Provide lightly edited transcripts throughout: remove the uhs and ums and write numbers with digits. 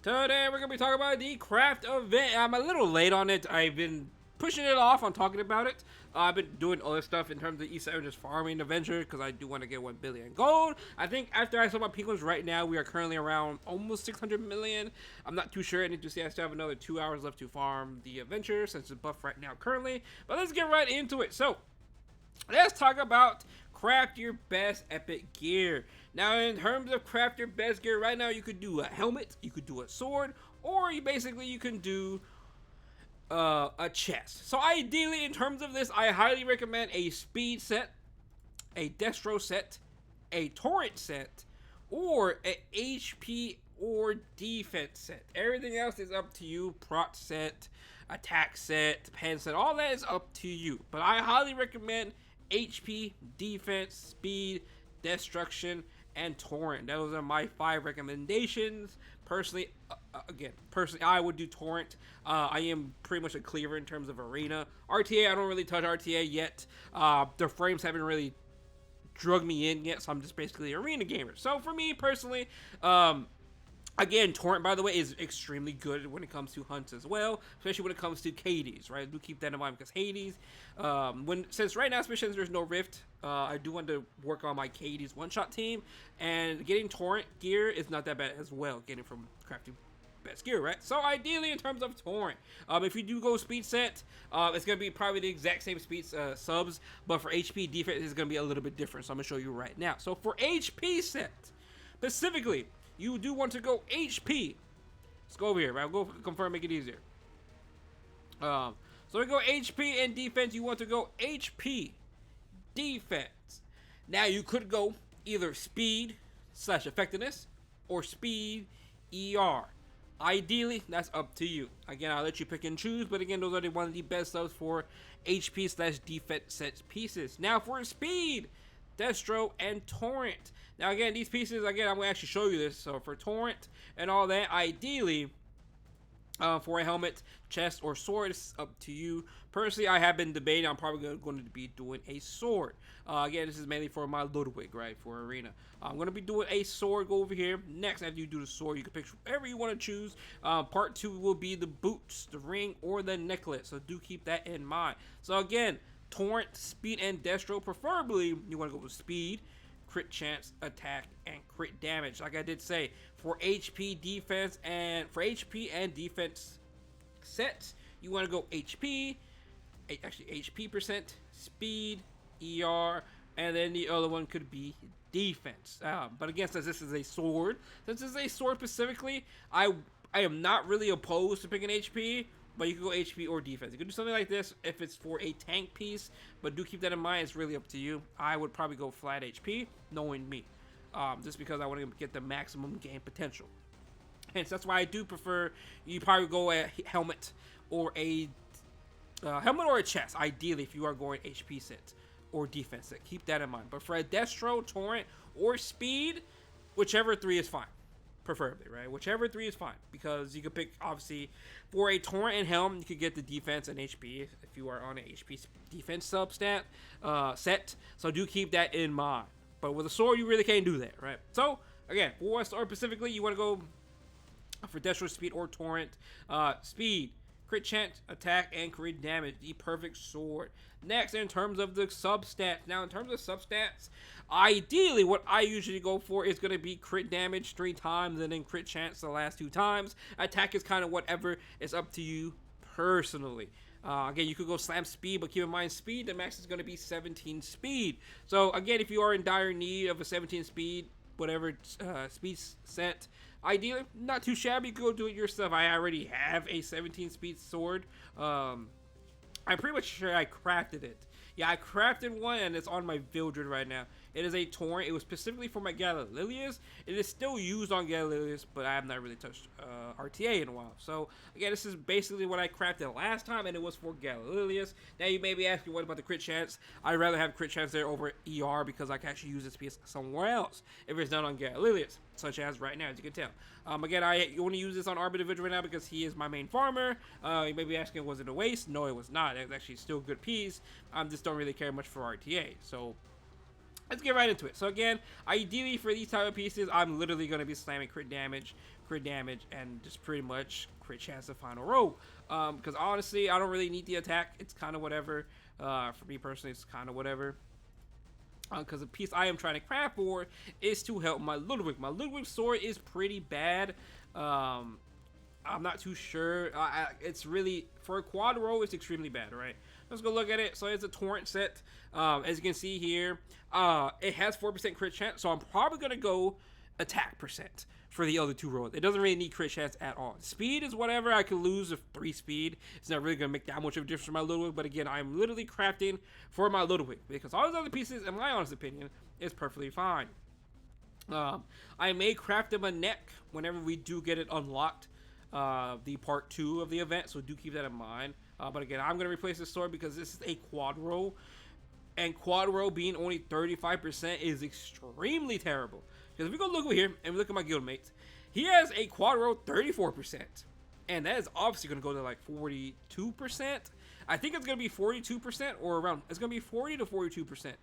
Today we're gonna be talking about the craft event. I'm a little late on it. I've been pushing it off on talking about it. I've been doing other stuff in terms of E7, just farming the venture because I do want to get 1 billion gold. I think after I saw my peak ones right now, we are currently around almost 600 million. I'm not too sure. I need to see. I still have another 2 hours left to farm the adventure since it's buff right now currently. But let's get right into it. So let's talk about craft your best epic gear. Now, in terms of craft your best gear, right now you could do a helmet, you could do a sword, or you can do a chest. So ideally, in terms of this, I highly recommend a speed set, a destro set, a torrent set, or a HP or defense set. Everything else is up to you. Prot set, attack set, pen set, all that is up to you. But I highly recommend HP, defense, speed, destruction, and torrent. Those are my 5 recommendations. Personally, I would do torrent. I am pretty much a cleaver in terms of arena. RTA, I don't really touch RTA yet. The frames haven't really drug me in yet, so I'm just basically an arena gamer. So for me personally, again, torrent, by the way, is extremely good when it comes to hunts as well, especially when it comes to Hades, right? Do keep that in mind because Hades, since right now, especially since there's no rift, I do want to work on my Hades one-shot team, and getting torrent gear is not that bad as well, getting from crafting best gear, right? So ideally, in terms of torrent, if you do go speed set, it's gonna be probably the exact same speed subs, but for HP defense, it's gonna be a little bit different. So I'm gonna show you right now. So for HP set, specifically, you do want to go HP. Let's go over here, right? I'll go confirm, make it easier. So we go HP and defense. You want to go HP, defense. Now you could go either speed / effectiveness or speed ER. Ideally, that's up to you. Again, I'll let you pick and choose, but again, those are one of the best subs for HP / defense set pieces. Now for speed, destro, and torrent. Now again, these pieces, again, I'm going to actually show you this. So for torrent and all that, ideally, for a helmet, chest, or sword, it's up to you. Personally, I have been debating. I'm probably going to be doing a sword. Again, this is mainly for my Ludwig, right, for arena. I'm going to be doing a sword. Go over here. Next, after you do the sword, you can pick whatever you want to choose. Part 2 will be the boots, the ring, or the necklace. So do keep that in mind. So again, torrent, speed, and destro. Preferably, you want to go with speed, crit chance, attack, and crit damage. Like I did say, for HP defense and defense sets, you want to go HP, actually HP percent, speed, ER, and then the other one could be defense. But again, since this is a sword, specifically, I am not really opposed to picking HP. But you can go HP or defense. You can do something like this if it's for a tank piece, but do keep that in mind. It's really up to you. I would probably go flat HP, knowing me, just because I want to get the maximum game potential. Hence, that's why I do prefer you probably go a helmet or a chest. Ideally, if you are going HP set or defense set, keep that in mind. But for a destro, torrent, or speed, whichever 3 is fine. Preferably, right? Whichever 3 is fine, because you could pick, obviously, for a torrent and helm, you could get the defense and HP if you are on an HP defense substat set. So do keep that in mind. But with a sword, you really can't do that, right? So again, for a sword specifically, you want to go for destro, speed, or torrent. Speed, crit chance, attack, and crit damage. The perfect sword. Next, in terms of the substats. Now, in terms of substats, ideally, what I usually go for is going to be crit damage 3 times and then crit chance the last 2 times. Attack is kind of whatever. It's up to you personally. Again, you could go slam speed, but keep in mind speed, the max is going to be 17 speed. So, again, if you are in dire need of a 17 speed, whatever speed set, ideally, not too shabby, go do it yourself. I already have a 17 speed sword. I'm pretty much sure I crafted it. Yeah, I crafted one, and it's on my Vildred right now. It is a torrent. It was specifically for my Galililius. It is still used on Galililius, but I have not really touched RTA in a while. So, again, this is basically what I crafted last time, and it was for Galililius. Now, you may be asking, what about the crit chance? I'd rather have crit chance there over ER because I can actually use this piece somewhere else if it's done on Galililius, such as right now, as you can tell. Again, I only use this on Arbiter Vigil right now because he is my main farmer. You may be asking, was it a waste? No, it was not. It was actually still a good piece. I just don't really care much for RTA. So, let's get right into it. So again, ideally for these type of pieces, I'm literally going to be slamming crit damage, crit damage, and just pretty much crit chance the final row. Because honestly, I don't really need the attack. It's kind of whatever. For me personally, it's kind of whatever. Because the piece I am trying to craft for is to help my Ludwig. My Ludwig sword is pretty bad. I'm not too sure. It's really, for a quad row, it's extremely bad, right? Let's go look at it. So it's a torrent set. As you can see here, it has 4% crit chance, so I'm probably going to go attack percent for the other two rows. It doesn't really need crit chance at all. Speed is whatever. I could lose a 3 speed. It's not really going to make that much of a difference for my Ludwig, but again, I'm literally crafting for my Ludwig because all those other pieces, in my honest opinion, is perfectly fine. I may craft him a neck whenever we do get it unlocked, the part 2 of the event, so do keep that in mind. But again, I'm going to replace this sword because this is a quad row, and quad row being only 35% is extremely terrible. Because if we go look over here and we look at my guildmate, he has a quad row 34%, and that is obviously going to go to like 42%. I think it's going to be 42% or around. It's going to be 40 to 42%.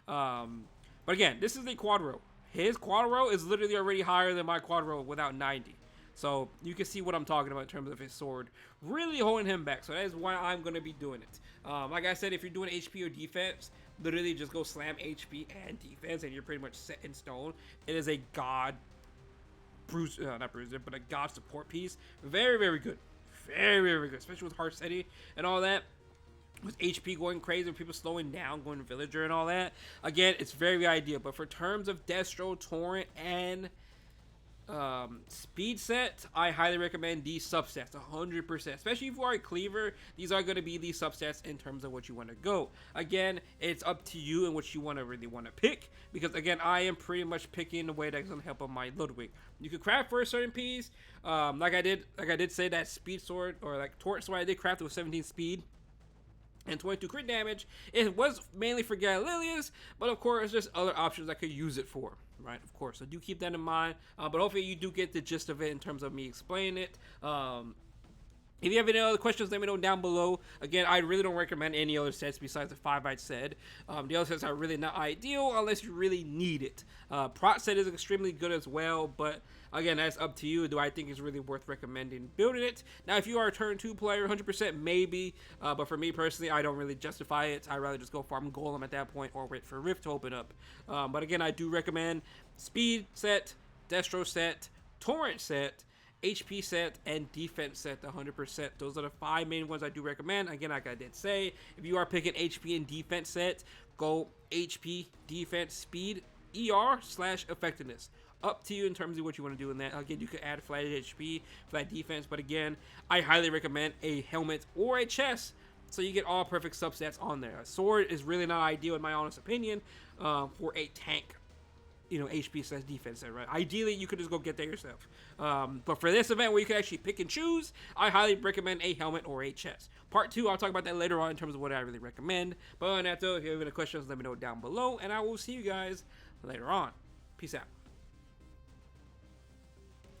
But again, this is a quad row. His quad row is literally already higher than my quad row without 90. So you can see what I'm talking about in terms of his sword really holding him back. So that is why I'm going to be doing it. Like I said, if you're doing HP or defense, literally just go slam HP and defense and you're pretty much set in stone. It is a god not bruiser, but a god support piece. Very, very good. Very, very good. Especially with Heart City and all that. With HP going crazy, with people slowing down, going to Villager and all that. Again, it's very ideal. But for terms of Destro, Torrent, and speed set, I highly recommend these subsets 100%. Especially if you are a cleaver, these are going to be these subsets in terms of what you want to go. Again, it's up to you and what you really want to pick, because again, I am pretty much picking the way that's going to help on my Ludwig. You could craft for a certain piece, like I did say that speed sword, or like torrent sword I did craft with 17 speed and 22 crit damage. It was mainly for Galilius, but of course there's other options I could use it for, right? Of course, so do keep that in mind. But hopefully you do get the gist of it in terms of me explaining it. If you have any other questions, let me know down below. Again, I really don't recommend any other sets besides the 5 I said. The other sets are really not ideal unless you really need it. Prot set is extremely good as well, but again, that's up to you. Do I think it's really worth recommending building it? Now, if you are a turn 2 player, 100% maybe, but for me personally, I don't really justify it. I'd rather just go farm Golem at that point or wait for Rift to open up. But again, I do recommend Speed set, Destro set, Torrent set, HP set, and defense set 100%. Those are the 5 main ones I do recommend. Again, like I did say, if you are picking HP and defense set, go HP, defense, speed, ER/effectiveness. Up to you in terms of what you want to do in that. Again, you could add flat HP, flat defense, but again, I highly recommend a helmet or a chest, so you get all perfect subsets on there. A sword is really not ideal in my honest opinion for a tank, HP slash defense set, right? Ideally, you could just go get there yourself. But for this event where you can actually pick and choose, I highly recommend a helmet or a chest. Part 2, I'll talk about that later on in terms of what I really recommend. But other than that, though, if you have any questions, let me know down below, and I will see you guys later on. Peace out.